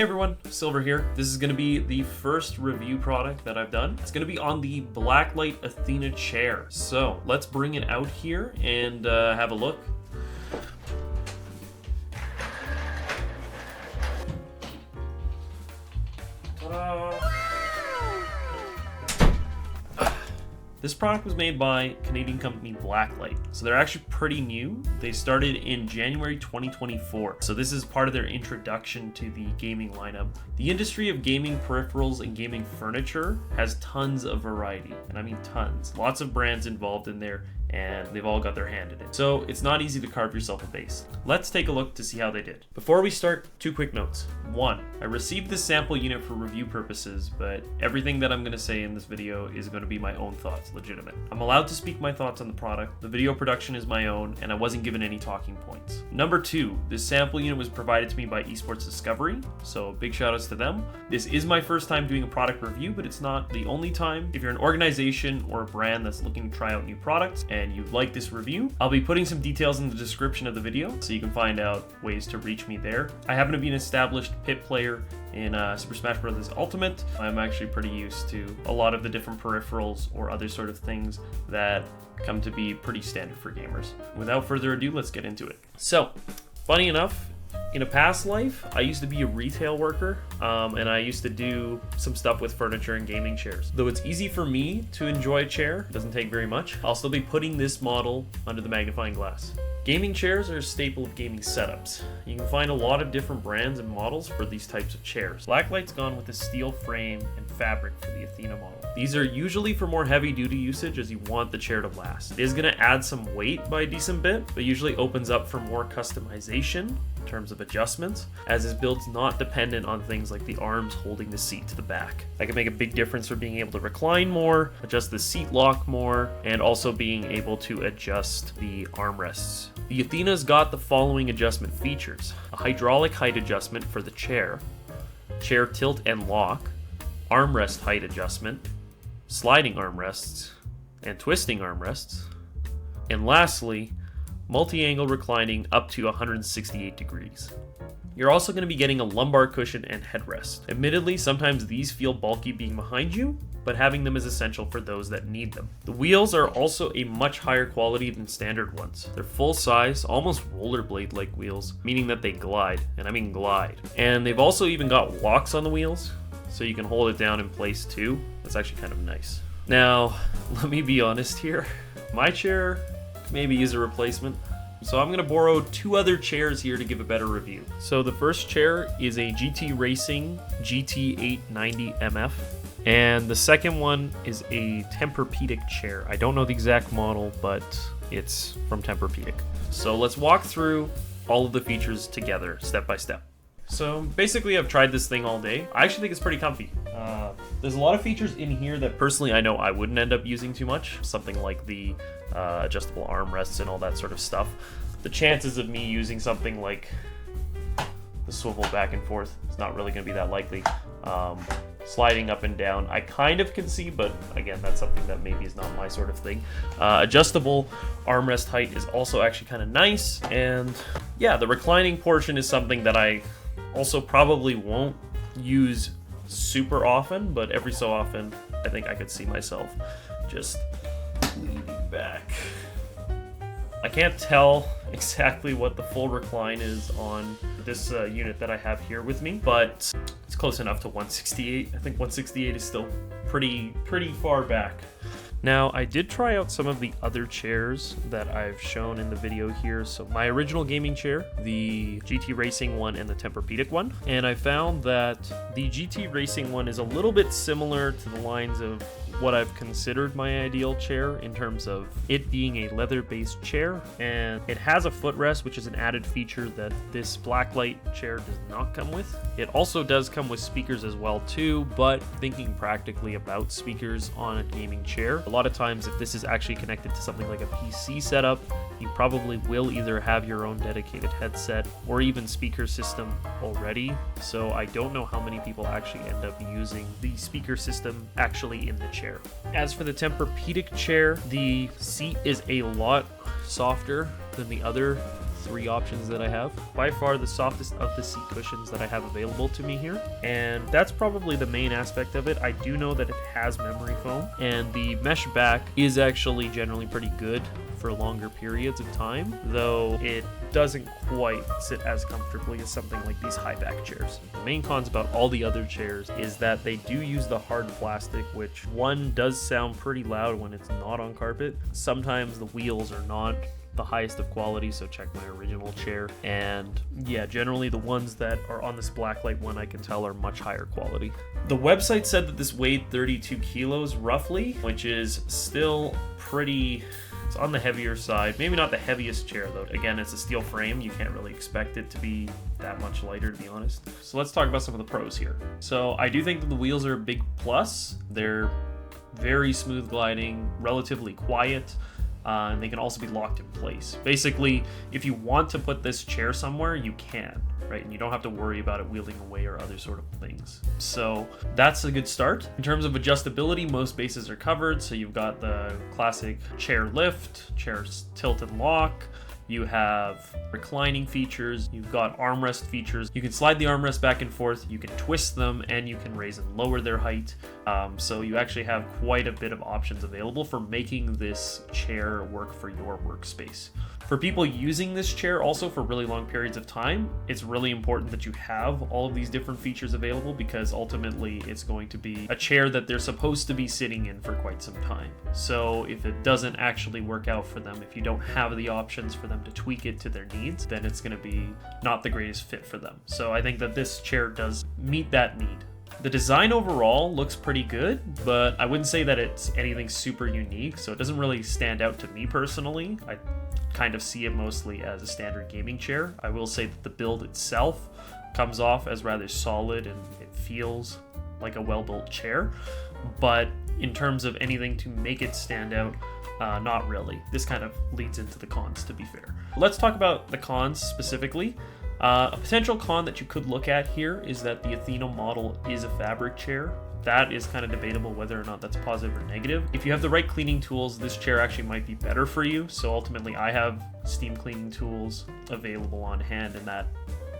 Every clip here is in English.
Hey everyone, Silver here. This is going to be the first review product that I've done. It's going to be on the Blacklyte Athena chair. So let's bring it out here and have a look. Ta-da! This product was made by Canadian company Blacklyte, so they're actually pretty new. They started in January 2024, so this is part of their introduction to the gaming lineup. The industry of gaming peripherals and gaming furniture has tons of variety, and I mean tons. Lots of brands involved in there, and they've all got their hand in it. So it's not easy to carve yourself a base. Let's take a look to see how they did. Before we start, two quick notes. One, I received this sample unit for review purposes, but everything that I'm going to say in this video is going to be my own thoughts, legitimate. I'm allowed to speak my thoughts on the product. The video production is my own, and I wasn't given any talking points. Number two, this sample unit was provided to me by Esports Discovery, so big shout outs to them. This is my first time doing a product review, but it's not the only time. If you're an organization or a brand that's looking to try out new products and you'd like this review, I'll be putting some details in the description of the video so you can find out ways to reach me there. I happen to be an established pit player in Super Smash Bros. Ultimate. I'm actually pretty used to a lot of the different peripherals or other sort of things that come to be pretty standard for gamers. Without further ado, let's get into it. So, funny enough, in a past life, I used to be a retail worker, and I used to do some stuff with furniture and gaming chairs. Though it's easy for me to enjoy a chair, it doesn't take very much, I'll still be putting this model under the magnifying glass. Gaming chairs are a staple of gaming setups. You can find a lot of different brands and models for these types of chairs. Blacklyte's gone with a steel frame and fabric for the Athena model. These are usually for more heavy-duty usage as you want the chair to last. It is going to add some weight by a decent bit, but usually opens up for more customization in terms of adjustments, as this build's not dependent on things like the arms holding the seat to the back. That can make a big difference for being able to recline more, adjust the seat lock more, and also being able to adjust the armrests. The Athena's got the following adjustment features: a hydraulic height adjustment for the chair tilt and lock, armrest height adjustment, sliding armrests, and twisting armrests, and lastly, multi-angle reclining up to 168 degrees. You're also going to be getting a lumbar cushion and headrest. Admittedly, sometimes these feel bulky being behind you, but having them is essential for those that need them. The wheels are also a much higher quality than standard ones. They're full size, almost rollerblade-like wheels, meaning that they glide, and I mean glide. And they've also even got locks on the wheels, so you can hold it down in place too. That's actually kind of nice. Now, let me be honest here. My chair maybe use a replacement. So I'm going to borrow two other chairs here to give a better review. So the first chair is a GT Racing GT890 MF. And the second one is a Tempur-Pedic chair. I don't know the exact model, but it's from Tempur-Pedic. So let's walk through all of the features together, step by step. So basically I've tried this thing all day. I actually think it's pretty comfy. There's a lot of features in here that personally I know I wouldn't end up using too much. Something like the adjustable armrests and all that sort of stuff. The chances of me using something like the swivel back and forth is not really going to be that likely. Sliding up and down, I kind of can see, but again, that's something that maybe is not my sort of thing. Adjustable armrest height is also actually kind of nice. And yeah, the reclining portion is something that I also probably won't use super often, but every so often I think I could see myself just leaning back. I can't tell exactly what the full recline is on this unit that I have here with me, but it's close enough to 168. I think 168 is still pretty far back. Now, I did try out some of the other chairs that I've shown in the video here. So my original gaming chair, the GT Racing one and the Tempur-Pedic one. And I found that the GT Racing one is a little bit similar to the lines of what I've considered my ideal chair in terms of it being a leather-based chair, and it has a footrest, which is an added feature that this Blacklyte chair does not come with. It also does come with speakers as well too, but thinking practically about speakers on a gaming chair, a lot of times if this is actually connected to something like a PC setup, you probably will either have your own dedicated headset or even speaker system already. So I don't know how many people actually end up using the speaker system actually in the chair. As for the Tempur-Pedic chair, the seat is a lot softer than the other 3 options that I have. By far the softest of the seat cushions that I have available to me here, and that's probably the main aspect of it. I do know that it has memory foam, and the mesh back is actually generally pretty good for longer periods of time, though it doesn't quite sit as comfortably as something like these high back chairs. The main cons about all the other chairs is that they do use the hard plastic, which one does sound pretty loud when it's not on carpet. Sometimes the wheels are not the highest of quality, so check my original chair. And yeah, generally the ones that are on this Blacklyte one I can tell are much higher quality. The website said that this weighed 32 kilos roughly, which is still pretty... It's on the heavier side. Maybe not the heaviest chair though. Again, it's a steel frame. You can't really expect it to be that much lighter, to be honest. So let's talk about some of the pros here. So I do think that the wheels are a big plus. They're very smooth gliding, relatively quiet. And they can also be locked in place. Basically, if you want to put this chair somewhere, you can, right? And you don't have to worry about it wheeling away or other sort of things. So that's a good start. In terms of adjustability, most bases are covered. So you've got the classic chair lift, chair tilt and lock. You have reclining features, you've got armrest features. You can slide the armrest back and forth, you can twist them, and you can raise and lower their height. So you actually have quite a bit of options available for making this chair work for your workspace. For people using this chair also for really long periods of time, it's really important that you have all of these different features available, because ultimately it's going to be a chair that they're supposed to be sitting in for quite some time. So if it doesn't actually work out for them, if you don't have the options for them to tweak it to their needs, then it's going to be not the greatest fit for them. So I think that this chair does meet that need. The design overall looks pretty good, but I wouldn't say that it's anything super unique, so it doesn't really stand out to me personally. I kind of see it mostly as a standard gaming chair. I will say that the build itself comes off as rather solid and it feels like a well-built chair, but in terms of anything to make it stand out, not really. This kind of leads into the cons, to be fair. Let's talk about the cons specifically. A potential con that you could look at here is that the Athena model is a fabric chair. That is kind of debatable whether or not that's positive or negative. If you have the right cleaning tools, this chair actually might be better for you. So ultimately I have steam cleaning tools available on hand, and that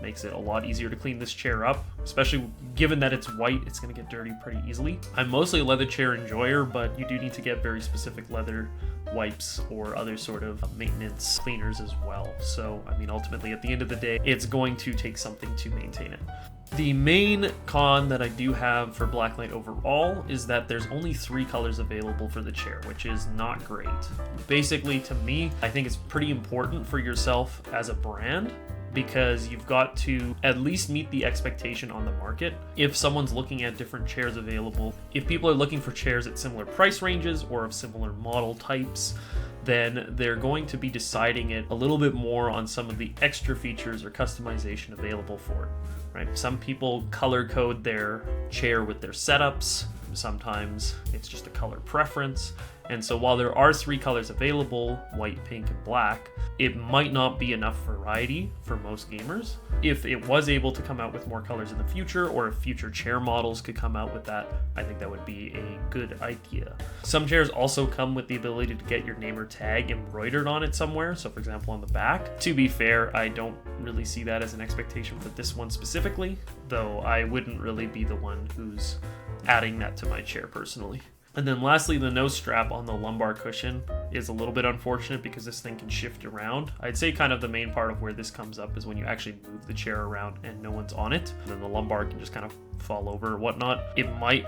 makes it a lot easier to clean this chair up, especially given that it's white. It's going to get dirty pretty easily. I'm mostly a leather chair enjoyer, but you do need to get very specific leather wipes or other sort of maintenance cleaners as well. So, I mean, ultimately, at the end of the day, it's going to take something to maintain it. The main con that I do have for Blacklyte overall is that there's only 3 colors available for the chair, which is not great. Basically, to me, I think it's pretty important for yourself as a brand, because you've got to at least meet the expectation on the market. If someone's looking at different chairs available, if people are looking for chairs at similar price ranges or of similar model types, then they're going to be deciding it a little bit more on some of the extra features or customization available for it, right? Some people color code their chair with their setups. Sometimes it's just a color preference. And so while there are 3 colors available, white, pink, and black, it might not be enough variety for most gamers. If it was able to come out with more colors in the future, or if future chair models could come out with that, I think that would be a good idea. Some chairs also come with the ability to get your name or tag embroidered on it somewhere. So for example, on the back. To be fair, I don't really see that as an expectation for this one specifically, though I wouldn't really be the one who's adding that to my chair personally. And then lastly, the nose strap on the lumbar cushion is a little bit unfortunate because this thing can shift around. I'd say kind of the main part of where this comes up is when you actually move the chair around and no one's on it. And then the lumbar can just kind of fall over or whatnot. It might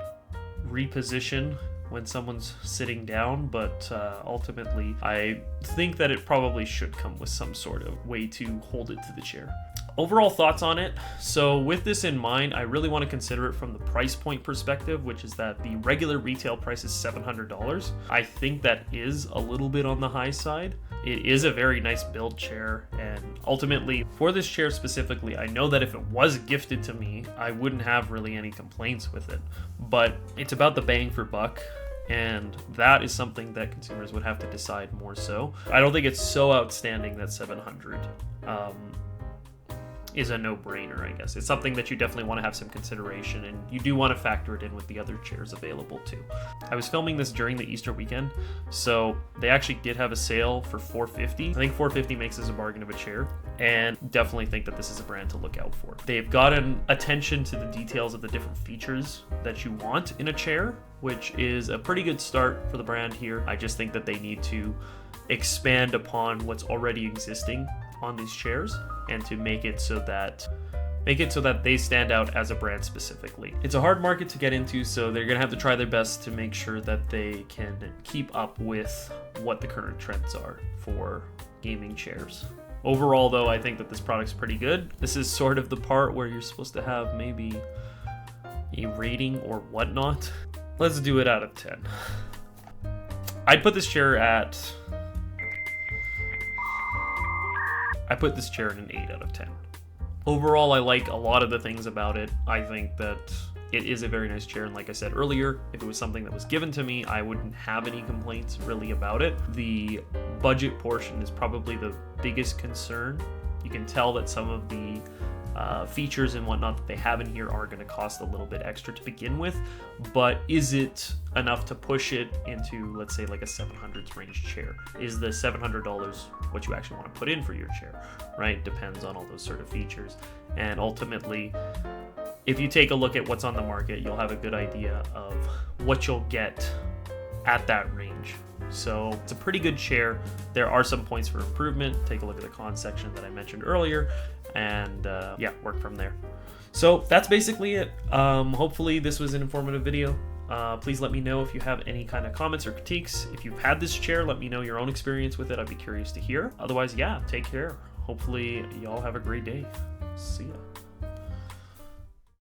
reposition when someone's sitting down, but ultimately I think that it probably should come with some sort of way to hold it to the chair. Overall thoughts on it. So with this in mind, I really want to consider it from the price point perspective, which is that the regular retail price is $700. I think that is a little bit on the high side. It is a very nice build chair, and ultimately for this chair specifically, I know that if it was gifted to me, I wouldn't have really any complaints with it, but it's about the bang for buck. And that is something that consumers would have to decide more so. I don't think it's so outstanding that $700. is a no-brainer, I guess. It's something that you definitely want to have some consideration, and you do want to factor it in with the other chairs available too. I was filming this during the Easter weekend, so they actually did have a sale for $450. I think $450 makes this a bargain of a chair, and definitely think that this is a brand to look out for. They've gotten attention to the details of the different features that you want in a chair, which is a pretty good start for the brand here. I just think that they need to expand upon what's already existing on these chairs and to make it so that they stand out as a brand specifically. It's a hard market to get into, so they're gonna have to try their best to make sure that they can keep up with what the current trends are for gaming chairs. Overall though, I think that this product's pretty good. This is sort of the part where you're supposed to have maybe a rating or whatnot. Let's do it out of 10. I'd put this chair at... I put this chair at an 8 out of 10. Overall, I like a lot of the things about it. I think that it is a very nice chair, and like I said earlier, if it was something that was given to me, I wouldn't have any complaints really about it. The budget portion is probably the biggest concern. You can tell that some of the features and whatnot that they have in here are going to cost a little bit extra to begin with, but is it enough to push it into, let's say, like a 700s range chair? Is the $700 what you actually want to put in for your chair, right? Depends on all those sort of features. And ultimately, if you take a look at what's on the market, you'll have a good idea of what you'll get at that range. So it's a pretty good chair. There are some points for improvement. Take a look at the cons section that I mentioned earlier, and yeah, work from there. So that's basically it. Hopefully this was an informative video. Please let me know if you have any kind of comments or critiques. If you've had this chair, let me know your own experience with it. I'd be curious to hear. Otherwise, yeah, take care. Hopefully y'all have a great day. See ya.